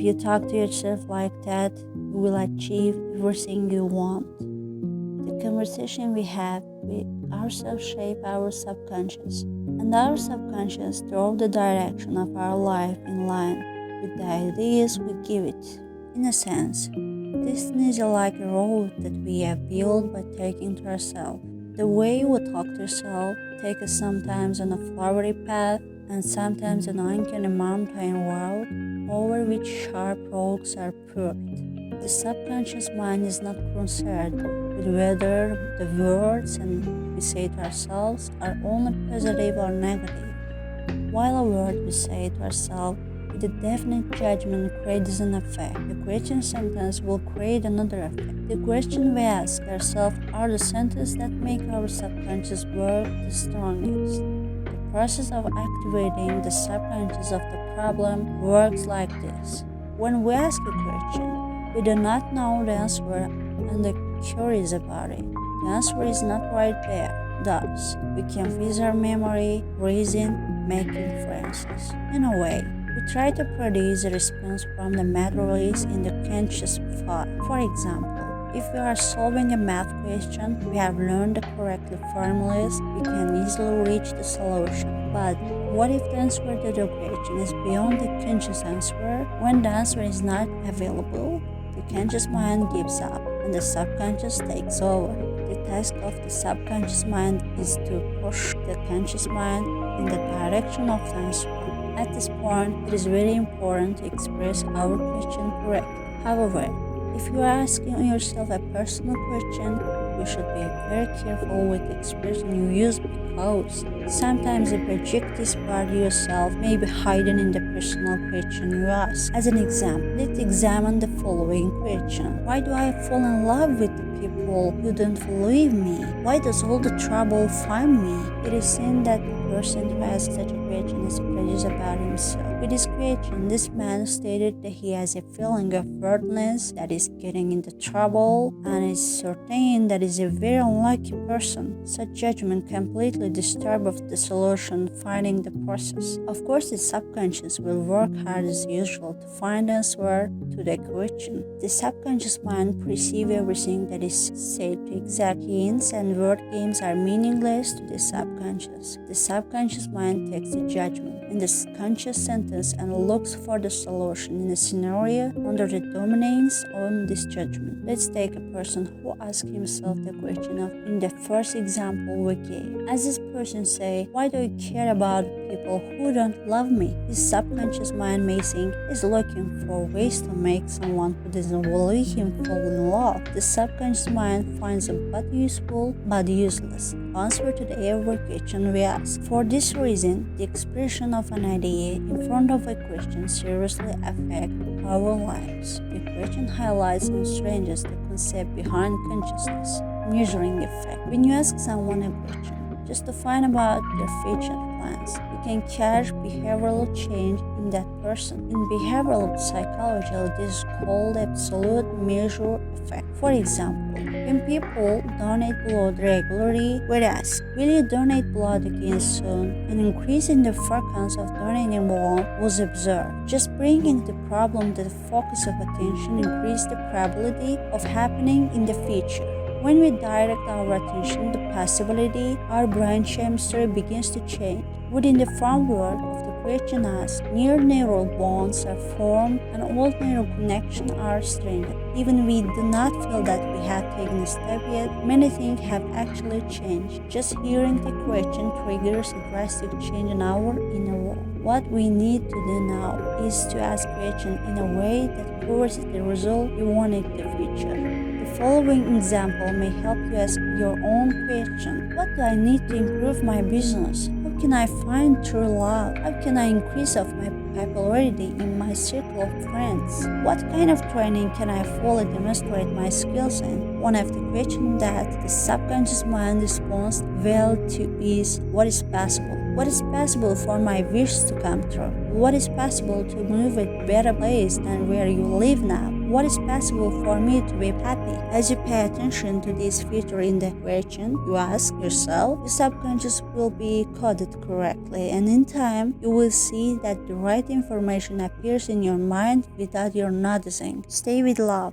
you talk to yourself like that, you will achieve everything you want. The conversation we have with ourselves shape our subconscious, and our subconscious draws the direction of our life in line with the ideas we give it. In a sense, destiny is like a road that we have built by taking to ourselves. The way we talk to ourselves takes us sometimes on a flowery path and sometimes an uncanny mountain road over which sharp rocks are poured. The subconscious mind is not concerned with whether the words we say to ourselves are only positive or negative. While a word we say to ourselves with a definite judgment creates an effect, the question sentence will create another effect. The question we ask ourselves are the sentences that make our subconscious work the strongest. The process of activating the subconscious of the problem works like this. When we ask a question, we do not know the answer and are curious about it. The answer is not right there. Thus, we can use our memory, reason, make inferences. In a way, we try to produce a response from the materials in the conscious thought. For example, if we are solving a math question, we have learned the correct formulas, we can easily reach the solution. But what if the answer to the question is beyond the conscious answer? When the answer is not available, the conscious mind gives up and the subconscious takes over. The task of the subconscious mind is to push the conscious mind in the direction of the answer. At this point, it is very important to express our question correctly. However, if you are asking yourself a personal question, you should be very careful with the expression you use because sometimes the prejudice part of yourself may be hidden in the personal question you ask. As an example, let's examine the following question. Why do I fall in love with the people who don't believe me? Why does all the trouble find me? It is seen that the person who asks such a question is prejudiced about himself. With this question, this man stated that he has a feeling of worthlessness, that is getting into trouble, and is certain that is a very unlucky person. Such judgment completely disturbs the solution finding the process. Of course, the subconscious will work hard as usual to find the answer to the question. The subconscious mind perceives everything that is said to exact hints, and word games are meaningless to the subconscious. The subconscious mind takes the judgment in the conscious sentence and looks for the solution in a scenario under the dominance on this judgment. Let's take a person who asks himself the question of in the first example we gave. As this person say, why do you care about people who don't love me? His subconscious mind may think is looking for ways to make someone who doesn't believe him fall in love. The subconscious mind finds a but useful but useless answer to the every question we ask. For this reason, the expression of an idea in front of a question seriously affects our lives. The question highlights and strengthens the concept behind consciousness. Measuring effect. When you ask someone a question, just to find about their future plans, you can catch behavioral change in that person. In behavioral psychology, this is called absolute measure effect. For example, when people donate blood regularly, we ask, will you donate blood again soon? An increase in the frequency of donating blood was observed. Just bringing the problem to the focus of attention increased the probability of happening in the future. When we direct our attention to possibility, our brain chemistry begins to change. Within the framework of the question asked, new neural bonds are formed and old neural connections are strengthened. Even we do not feel that we have taken a step yet, many things have actually changed. Just hearing the question triggers a drastic change in our inner world. What we need to do now is to ask questions in a way that covers the result you want in the future. The following example may help you ask your own question. What do I need to improve my business? How can I find true love? How can I increase of my popularity in my circle of friends? What kind of training can I fully demonstrate my skills in? One of the questions that the subconscious mind responds well to is what is possible? What is possible for my wishes to come true? What is possible to move a better place than where you live now? what is possible for me to be happy? As you pay attention to this feature in the question, you ask yourself, your subconscious will be coded correctly, and in time, you will see that the right information appears in your mind without your noticing. Stay with love.